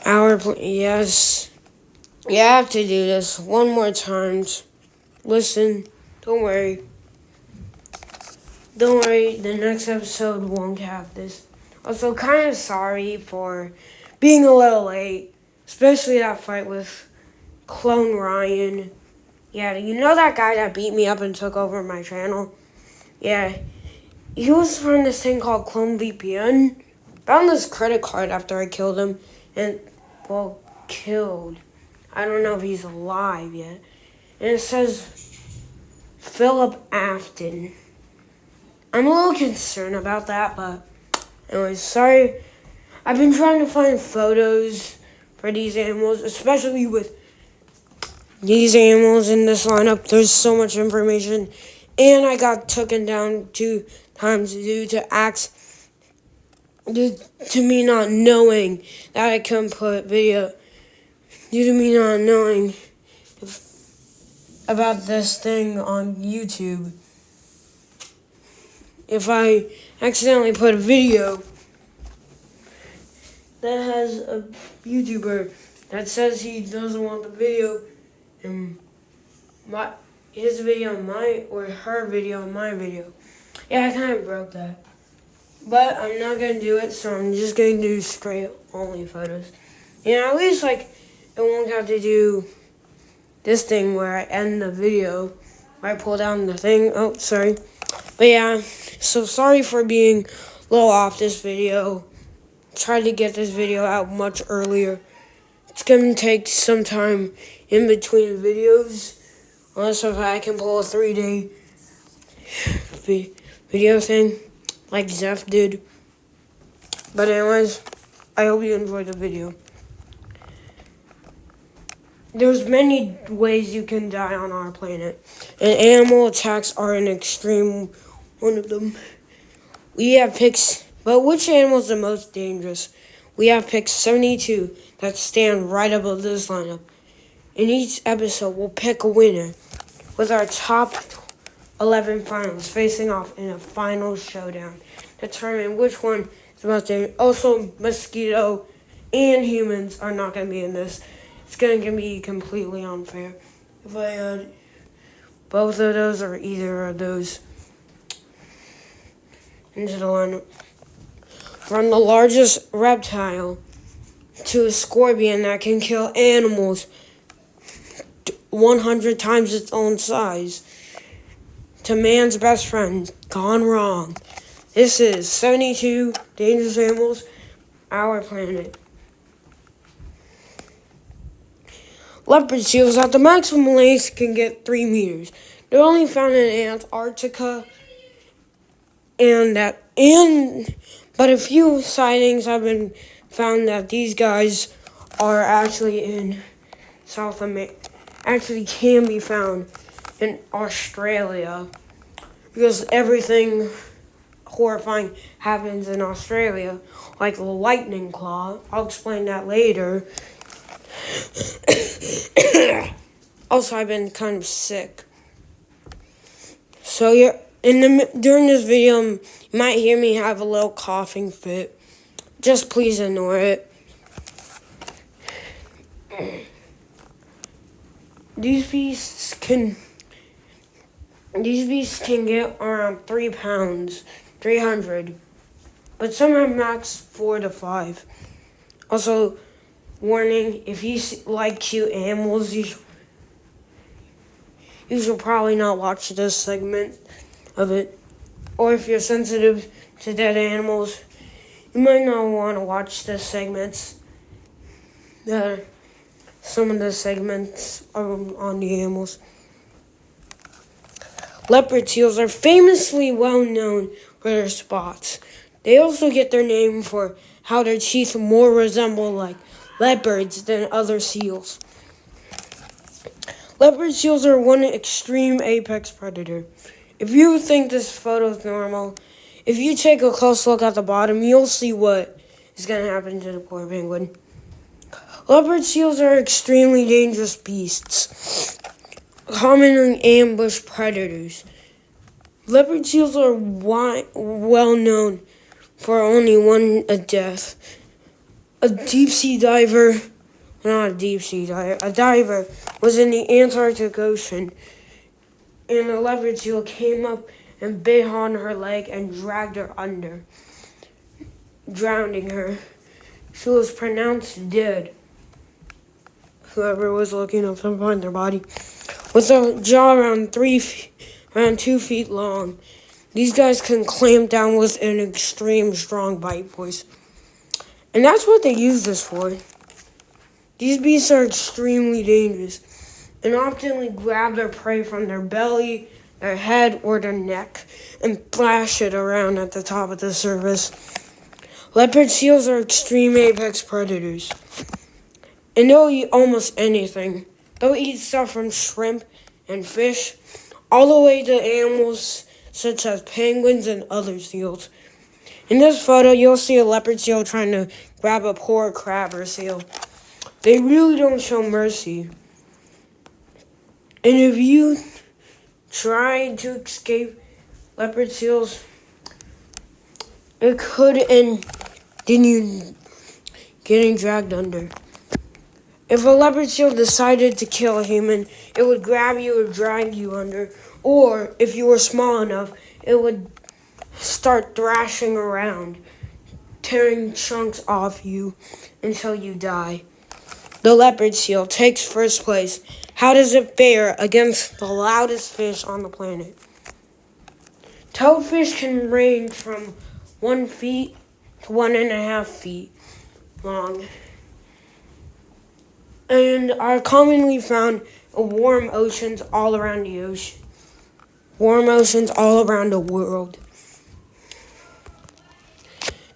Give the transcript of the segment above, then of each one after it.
Yes. You have to do this one more time. Listen, don't worry. Don't worry, the next episode won't have this. Also, kind of sorry for being a little late, especially that fight with Clone Ryan. Yeah, you know that guy that beat me up and took over my channel? Yeah, he was from this thing called Clone VPN. Found this credit card after I killed him, and, well, killed. I don't know if he's alive yet. And it says Philip Afton. I'm a little concerned about that, but anyways, sorry. I've been trying to find photos for these animals, especially with these animals in this lineup. There's so much information, and I got taken down 2 times due to me not knowing that I couldn't put video, due to me not knowing about this thing on YouTube. If I accidentally put a video that has a YouTuber that says he doesn't want the video in his video in or her video in my video. Yeah, I kind of broke that. But I'm not going to do it, so I'm just going to do straight only photos. At least, it won't have to do this thing where I end the video, where I pull down the thing. Oh, sorry. But yeah, so sorry for being a little off this video. Tried to get this video out much earlier. It's going to take some time in between videos, unless if I can pull a 3-day video thing, like Zeph did. But anyways, I hope you enjoyed the video. There's many ways you can die on our planet, and animal attacks are an extreme one of them. We have picks, but which animal is the most dangerous? We have picks 72 that stand right above this lineup. In each episode, we'll pick a winner with our top 11 finalists facing off in a final showdown. Determine which one is the most dangerous. Also, mosquito and humans are not going to be in this. It's going to be completely unfair if I add both of those or either of those into the lineup. From the largest reptile to a scorpion that can kill animals 100 times its own size, to man's best friend gone wrong. This is 72 dangerous animals, our planet. Leopard seals at the maximum length can get 3 meters. They're only found in Antarctica, but a few sightings have been found that these guys are actually in South America. Actually, can be found in Australia, because everything horrifying happens in Australia, like the lightning claw. I'll explain that later. Also, I've been kind of sick, so during this video, you might hear me have a little coughing fit. Just please ignore it. These beasts can get around 3 pounds, 300, but some have max 4 to 5. Also, warning, if you like cute animals, you should probably not watch this segment of it. Or if you're sensitive to dead animals, you might not want to watch the segments. Some of the segments are on the animals. Leopard seals are famously well known for their spots. They also get their name for how their teeth more resemble like leopards than other seals. Leopard seals are one extreme apex predator. If you think this photo is normal, if you take a close look at the bottom, you'll see what is going to happen to the poor penguin. Leopard seals are extremely dangerous beasts, common ambush predators. Leopard seals are well known for only one death. A deep sea diver, not a deep sea diver, a diver was in the Antarctic Ocean, and a leopard seal came up and bit on her leg and dragged her under, drowning her. She was pronounced dead. Whoever was looking up to find their body, with a jaw around 2 feet long. These guys can clamp down with an extreme strong bite, boys. And that's what they use this for. These beasts are extremely dangerous and often grab their prey from their belly, their head, or their neck and thrash it around at the top of the surface. Leopard seals are extreme apex predators, and they'll eat almost anything. They'll eat stuff from shrimp and fish, all the way to animals such as penguins and other seals. In this photo, you'll see a leopard seal trying to grab a poor crab or seal. They really don't show mercy. And if you try to escape leopard seals, it could end in you getting dragged under. If a leopard seal decided to kill a human, it would grab you or drag you under. Or, if you were small enough, it would start thrashing around, tearing chunks off you until you die. The leopard seal takes first place. How does it fare against the loudest fish on the planet? Toadfish can range from 1 feet to 1.5 feet long, and are commonly found in warm oceans all around the ocean. Warm oceans all around the world.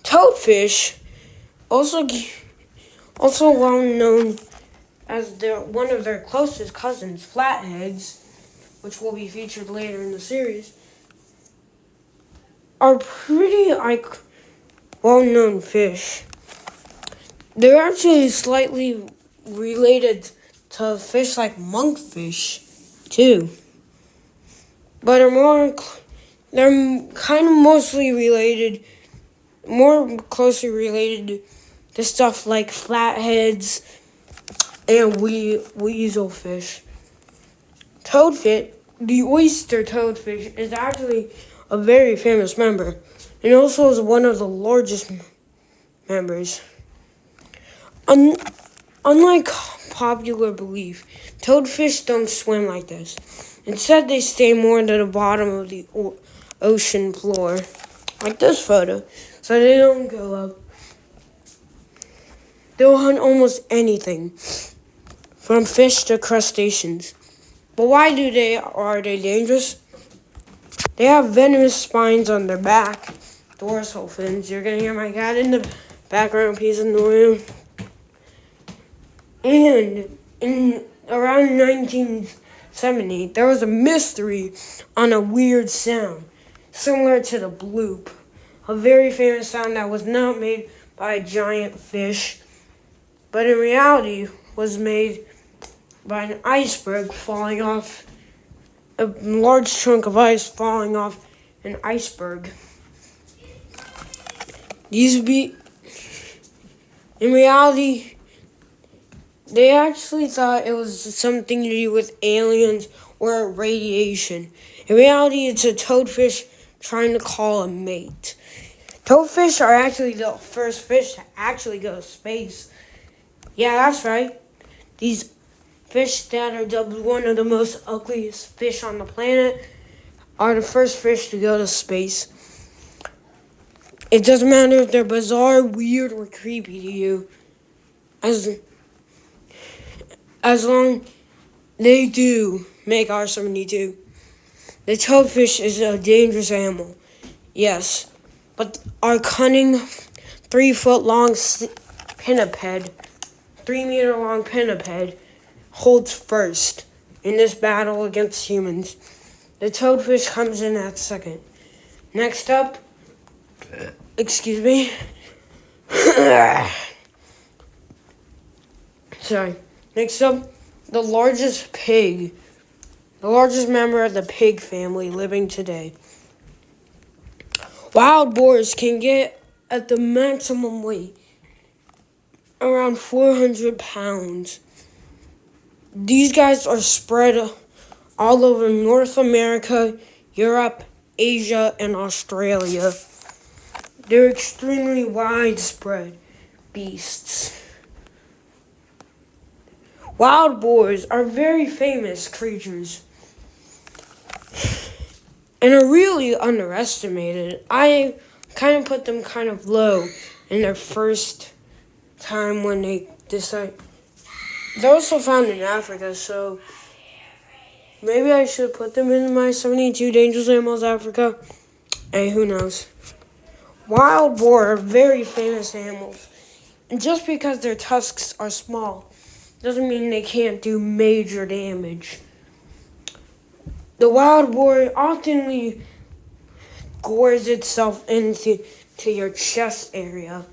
Toadfish, also well known as one of their closest cousins, flatheads, which will be featured later in the series, are pretty well-known fish. They're actually slightly related to fish like monkfish, too. But they're kind of more closely related to stuff like flatheads and weaselfish. Toadfish, the oyster toadfish, is actually a very famous member, and also is one of the largest members. Unlike popular belief, toadfish don't swim like this. Instead, they stay more to the bottom of the ocean floor, like this photo, so they don't go up. They'll hunt almost anything, from fish to crustaceans. But why are they dangerous? They have venomous spines on their back, dorsal fins. You're gonna hear my cat in the background, he's annoying. And in around 1970, there was a mystery on a weird sound, similar to the bloop, a very famous sound that was not made by a giant fish, but in reality was made by an iceberg falling off, a large chunk of ice falling off an iceberg. In reality, they actually thought it was something to do with aliens or radiation. In reality, it's a toadfish trying to call a mate. Toadfish are actually the first fish to actually go to space. Yeah, that's right. These fish that are dubbed one of the most ugliest fish on the planet are the first fish to go to space. It doesn't matter if they're bizarre, weird, or creepy to you, as long they do make R-72. The toadfish is a dangerous animal, yes, but our cunning 3-foot-long pinniped, 3-meter-long pinniped, holds first in this battle against humans. The toadfish comes in at second. Next up, excuse me. Sorry. Next up, the largest pig. The largest member of the pig family living today. Wild boars can get at the maximum weight around 400 pounds. These guys are spread all over North America, Europe, Asia, and Australia. They're extremely widespread beasts. Wild boars are very famous creatures and are really underestimated. I kind of put them kind of low in their first time when they decide. They're also found in Africa, so maybe I should put them in my 72 Dangerous Animals Africa. Hey, who knows? Wild boar are very famous animals. And just because their tusks are small doesn't mean they can't do major damage. The wild boar often gores itself into your chest area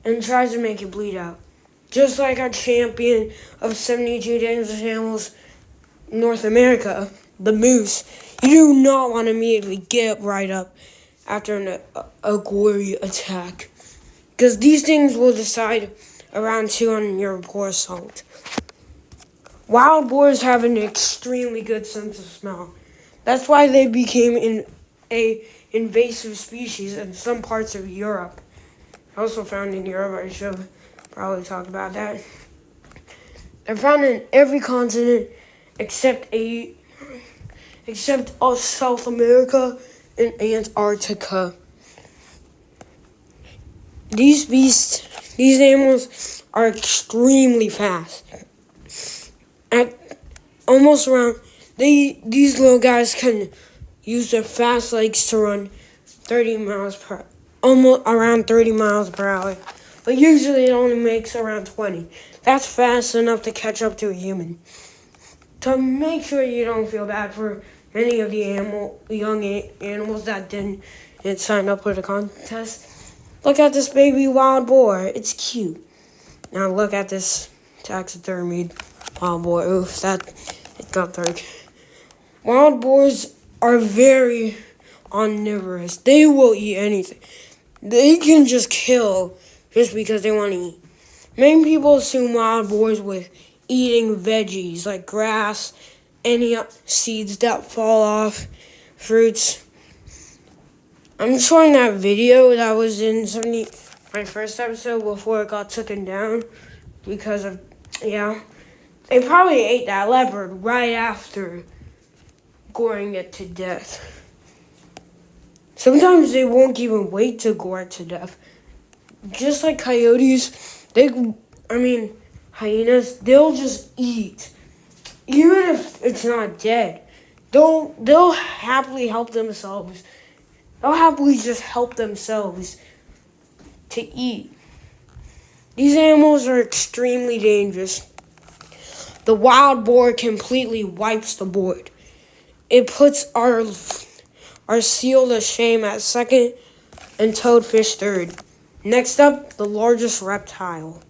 and tries to make you bleed out. Just like our champion of 72 Dangerous Animals North America, the moose, you do not want to immediately get right up after a gory attack, because these things will decide around 2 on your boar salt. Wild boars have an extremely good sense of smell. That's why they became an invasive species in some parts of Europe. Also found in Europe, I should probably talk about that. They're found in every continent except South America and Antarctica. These animals are extremely fast. At almost around, these little guys can use their fast legs to run around 30 miles per hour. But usually it only makes around 20. That's fast enough to catch up to a human. To make sure you don't feel bad for many of the young animals that didn't sign up for the contest, look at this baby wild boar. It's cute. Now look at this taxidermied wild boar. Oof, it got dark. Wild boars are very omnivorous. They will eat anything. They can just kill just because they want to eat. Many people assume wild boars with eating veggies like grass, any seeds that fall off, fruits. I'm showing that video that was in my first episode before it got taken down because of, they probably ate that leopard right after goring it to death. Sometimes they won't even wait to gore it to death. Just like coyotes, hyenas, they'll just eat. Even if it's not dead, they'll happily help themselves. They'll happily just help themselves to eat. These animals are extremely dangerous. The wild boar completely wipes the board. It puts our seal to shame at second and toadfish third. Next up, the largest reptile.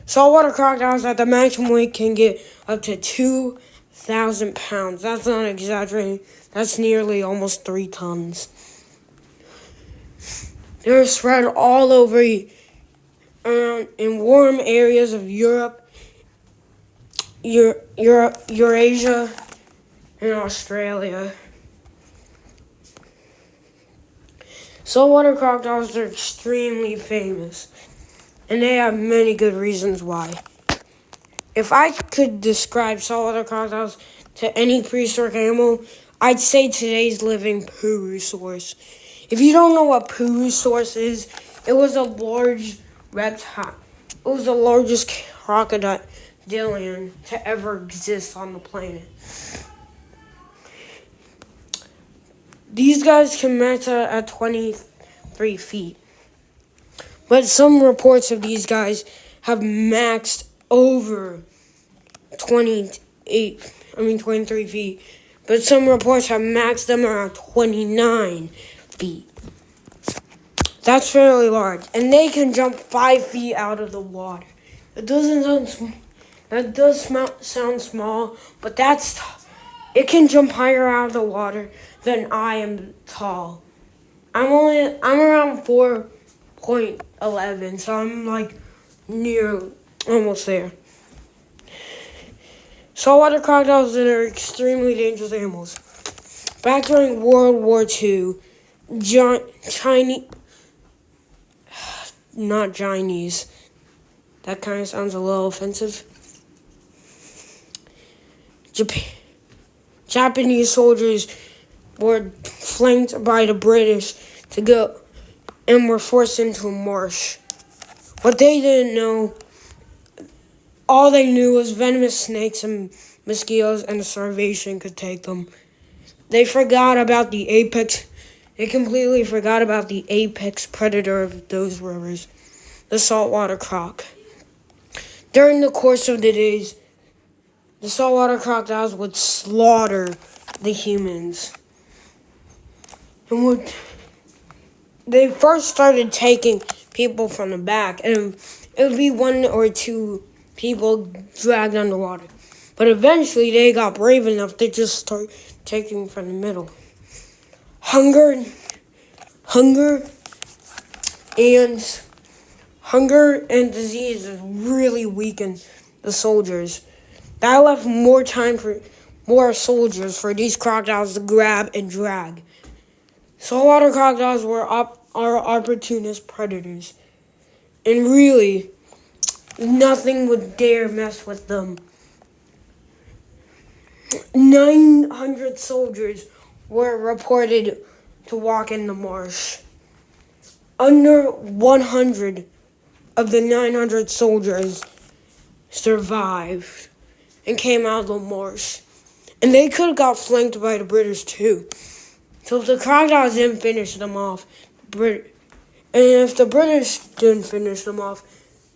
Saltwater crocodiles at the maximum weight can get up to 2,000 pounds. That's not exaggerating. That's nearly almost 3 tons. They're spread all over in warm areas of Europe, Eurasia, and Australia. Saltwater crocodiles are extremely famous, and they have many good reasons why. If I could describe saltwater crocodiles to any prehistoric animal, I'd say today's living Purosaurus. If you don't know what Purosaurus is, it was a large reptile. It was the largest crocodilian to ever exist on the planet. These guys can max out at 23 feet. But some reports of these guys have maxed over 23 feet. But some reports have maxed them around 29 feet. That's fairly large. And they can jump 5 feet out of the water. That does sound small, but it can jump higher out of the water than I am tall. I'm around .11, so I'm like near almost there. Saltwater crocodiles are extremely dangerous animals. Back during World War II, not Chinese. That kind of sounds a little offensive. Japanese soldiers were flanked by the British to go and were forced into a marsh. What they didn't know, all they knew was venomous snakes and mosquitoes and starvation could take them. They forgot about the apex. They completely forgot about the apex predator of those rivers, the saltwater croc. During the course of the days, the saltwater crocodiles would slaughter the humans. And they first started taking people from the back, and it would be one or two people dragged underwater. But eventually they got brave enough to just start taking from the middle. Hunger and disease really weakened the soldiers. That left more time for more soldiers for these crocodiles to grab and drag. Saltwater crocodiles are opportunist predators. And really, nothing would dare mess with them. 900 soldiers were reported to walk in the marsh. Under 100 of the 900 soldiers survived and came out of the marsh. And they could have got flanked by the British too. So if the crocodiles didn't finish them off, and if the British didn't finish them off,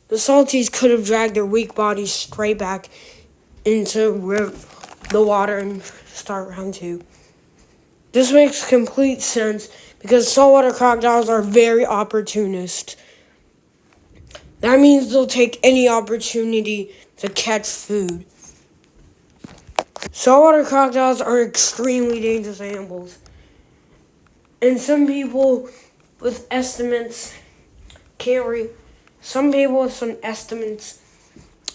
the salties could have dragged their weak bodies straight back into the water and start round two. This makes complete sense because saltwater crocodiles are very opportunist. That means they'll take any opportunity to catch food. Saltwater crocodiles are extremely dangerous animals. And some people with estimates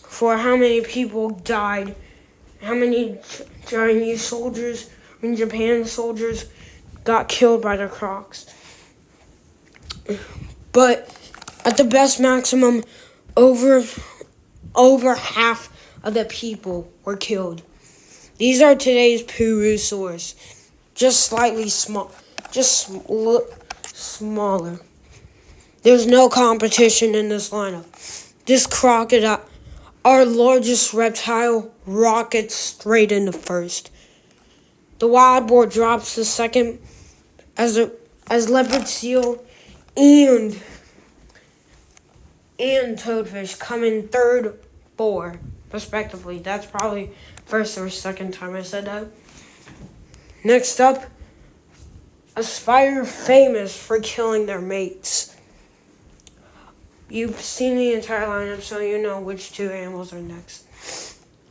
for how many people died, how many Chinese soldiers and Japan soldiers got killed by the crocs. But at the best maximum, over half of the people were killed. These are today's Purosaurus, just slightly smaller. There's no competition in this lineup. This crocodile, our largest reptile, rockets straight into first. The wild boar drops to second as leopard seal and toadfish come in third, fourth, respectively. That's probably first or second time I said that. Next up, a spider famous for killing their mates. You've seen the entire lineup, so you know which two animals are next.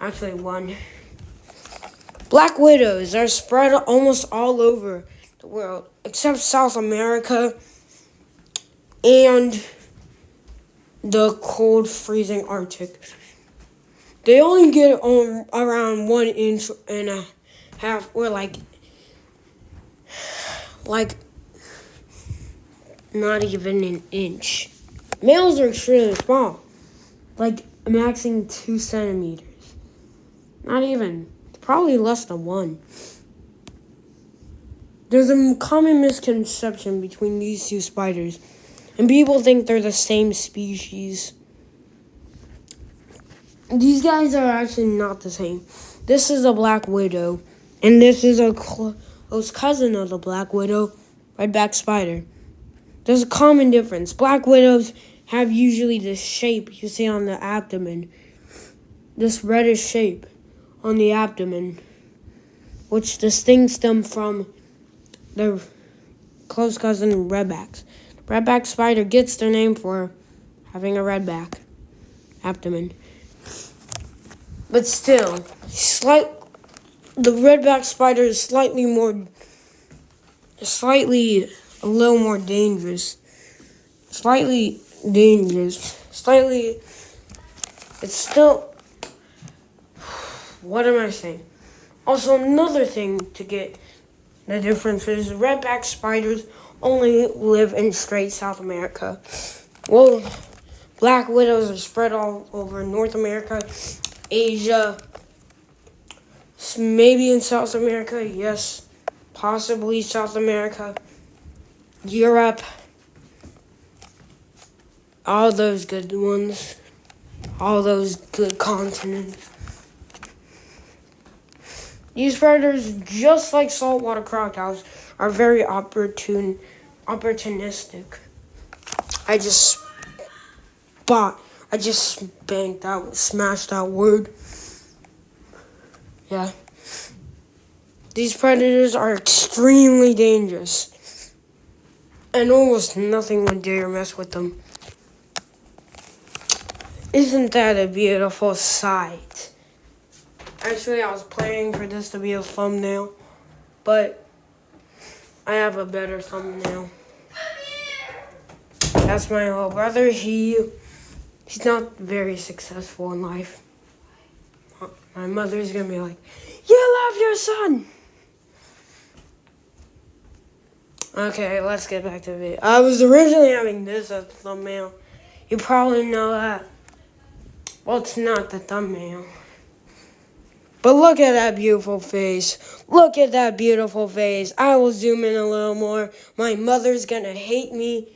Actually, one. Black widows are spread almost all over the world, except South America and the cold, freezing Arctic. They only get around 1 inch and a half, or like not even an inch. Males are extremely small, like maxing 2 centimeters. Not even, probably less than 1. There's a common misconception between these two spiders, and people think they're the same species. These guys are actually not the same. This is a black widow, and this is a close cousin of the black widow, redback spider. There's a common difference. Black widows have usually this shape you see on the abdomen, this reddish shape on the abdomen, which distinguishes them from their close cousin redbacks. Redback spider gets their name for having a redback abdomen. But still, the redback spider is slightly a little more dangerous. slightly dangerous. Slightly, it's still, what am I saying? Also, another thing to get the difference is redback spiders only live in straight South America. Well, black widows are spread all over North America, Asia, maybe in South America, yes, possibly South America, Europe, all those good ones, all those good continents. These predators, just like saltwater crocodiles, are very opportunistic. I just smashed that word. Yeah. These predators are extremely dangerous, and almost nothing would dare mess with them. Isn't that a beautiful sight? Actually, I was planning for this to be a thumbnail, but I have a better thumbnail. That's my little brother. He's not very successful in life. My mother's gonna be like, "You love your son." Okay, let's get back to the video. I was originally having this as the thumbnail. You probably know that. Well, it's not the thumbnail. But look at that beautiful face. Look at that beautiful face. I will zoom in a little more. My mother's gonna hate me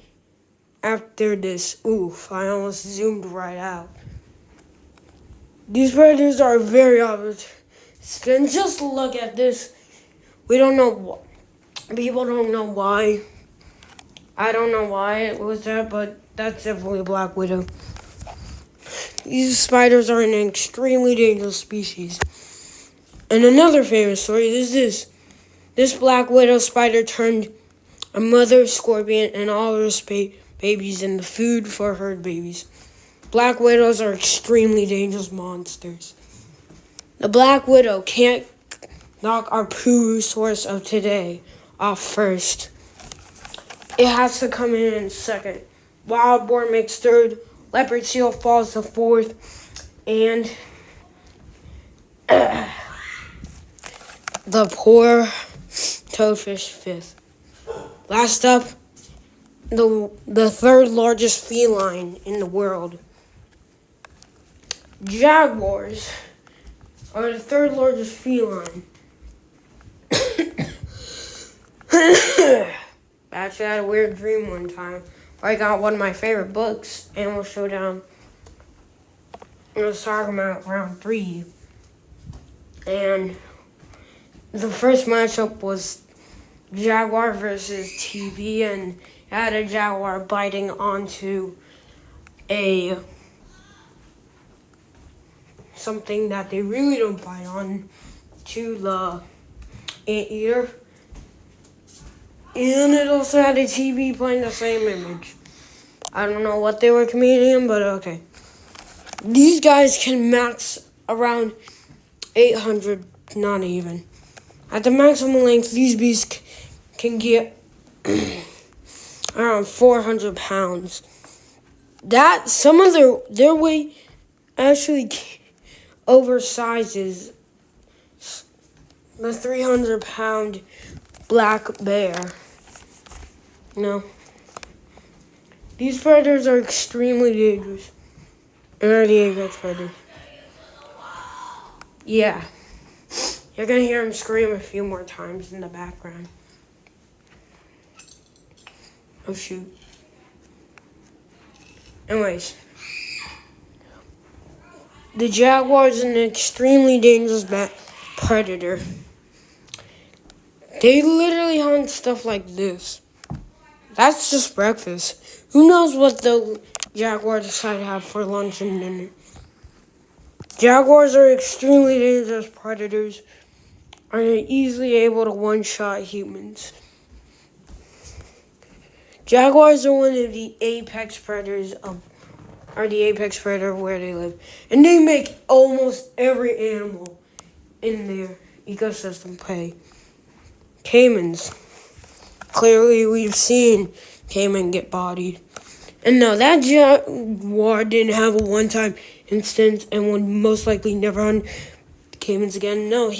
after this. Oof, I almost zoomed right out. These predators are very obvious. And just look at this. We don't know what. People don't know why. I don't know why it was that, but that's definitely a black widow. These spiders are an extremely dangerous species. And another famous story is this. This black widow spider turned a mother scorpion and all her babies into food for her babies. Black widows are extremely dangerous monsters. The black widow can't knock our poo source of today off first. It has to come in second. Wild boar makes third. Leopard seal falls to fourth. And the poor toadfish fifth. Last up, the third largest feline in the world. Jaguars are the third largest feline. Actually, I had a weird dream one time. I got one of my favorite books, Animal Showdown. It was talking about round 3. And the first matchup was Jaguar versus TV, and it had a jaguar biting onto something that they really don't bite on, to the anteater. And it also had a TV playing the same image. I don't know what they were comedian, but okay. These guys can max around 800, not even. At the maximum length, these beasts can get around 400 pounds. That, some of their weight actually oversizes the 300-pound black bear. No. These predators are extremely dangerous. And are the apex predator. Yeah. You're going to hear him scream a few more times in the background. Oh, shoot. Anyways. The jaguar is an extremely dangerous predator. They literally hunt stuff like this. That's just breakfast. Who knows what the jaguar decide to have for lunch and dinner? Jaguars are extremely dangerous predators. Are easily able to one-shot humans. Jaguars are one of the apex predators are the apex predator where they live. And they make almost every animal in their ecosystem pay. Caimans. Clearly, we've seen caiman get bodied. And no, that jaguar didn't have a one-time instance and would most likely never hunt caimans again. No,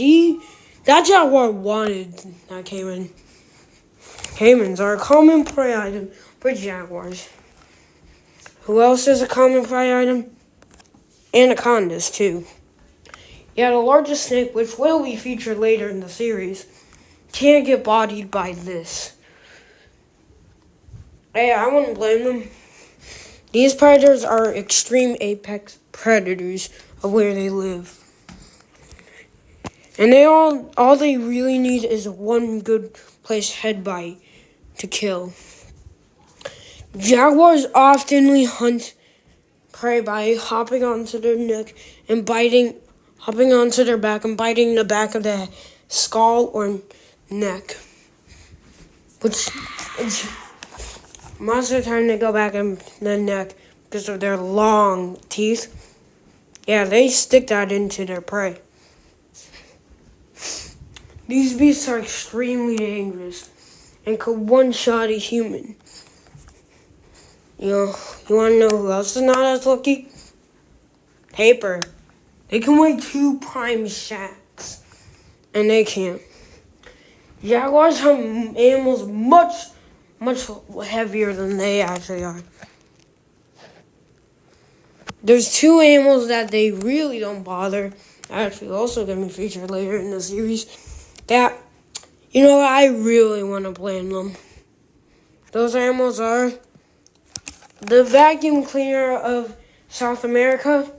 that jaguar wanted that caiman. Caimans are a common prey item for jaguars. Who else is a common prey item? Anacondas, too. Yeah, the largest snake, which will be featured later in the series, can't get bodied by this. Hey, I wouldn't blame them. These predators are extreme apex predators of where they live. And all they really need is one good place head bite to kill. Jaguars often hunt prey by hopping onto their neck and hopping onto their back and biting the back of the skull or neck. Which most of the time they go back in the neck because of their long teeth. Yeah, they stick that into their prey. These beasts are extremely dangerous and could one-shot a human. You want to know who else is not as lucky? Tapir. They can weigh 2 prime shacks, and they can't. Jaguars hunt animals much heavier than they actually are. There's 2 animals that they really don't bother. Actually, also going to be featured later in the series. That, I really want to blame them. Those animals are the vacuum cleaner of South America,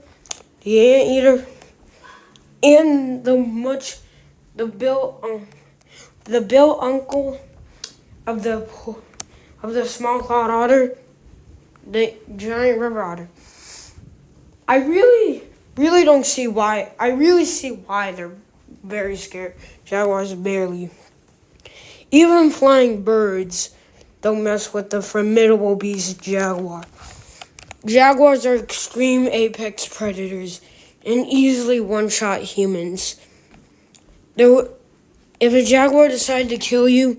the anteater, and the bill uncle of the small clawed otter, the giant river otter. I really don't see why. I really see why they're very scared. Jaguars barely. Even flying birds don't mess with the formidable beast jaguar. Jaguars are extreme apex predators and easily one-shot humans. If a jaguar decided to kill you,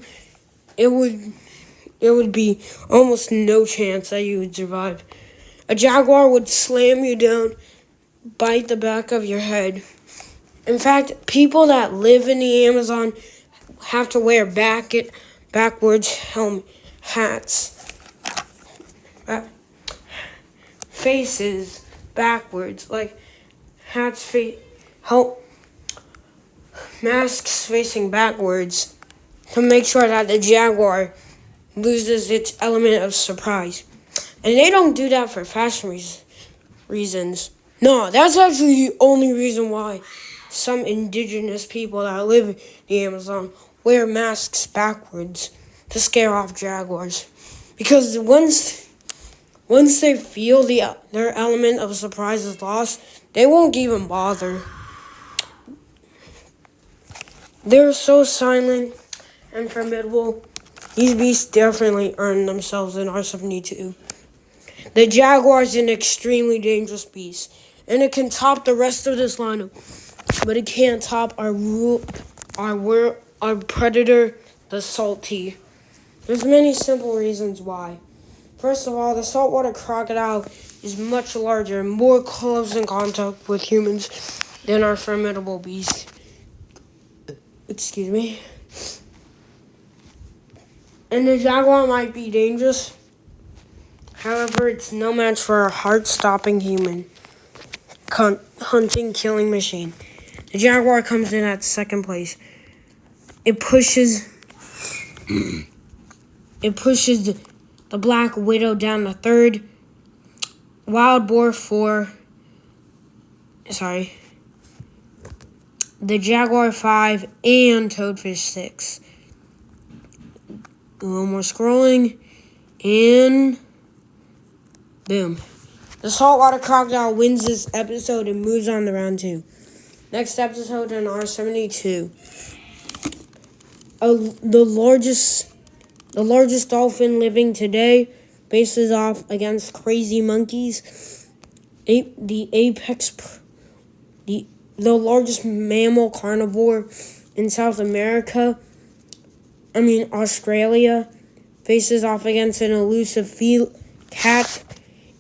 it would be almost no chance that you would survive. A jaguar would slam you down, bite the back of your head. In fact, people that live in the Amazon have to wear backwards hats. Faces backwards, like masks facing backwards to make sure that the jaguar loses its element of surprise. And they don't do that for fashion reasons. No, that's actually the only reason why some indigenous people that live in the Amazon wear masks backwards to scare off jaguars. Because once they feel their element of surprise is lost, they won't even bother. They're so silent and formidable. These beasts definitely earn themselves an R72. The jaguar is an extremely dangerous beast, and it can top the rest of this lineup, but it can't top our predator, the salty. There's many simple reasons why. First of all, the saltwater crocodile is much larger and more close in contact with humans than our formidable beast. Excuse me. And the jaguar might be dangerous. However, it's no match for a heart-stopping human hunting, killing machine. The jaguar comes in at second place. It pushes the black widow down to third. Wild boar 4. The jaguar 5 and toadfish 6. A little more scrolling and boom. The saltwater crocodile wins this episode and moves on to round 2. Next episode in R72. The largest dolphin living today faces off against crazy monkeys. The largest mammal carnivore in South America, Australia, faces off against an elusive cat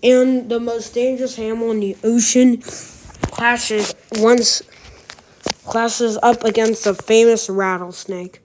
and the most dangerous animal in the ocean clashes up against a famous rattlesnake.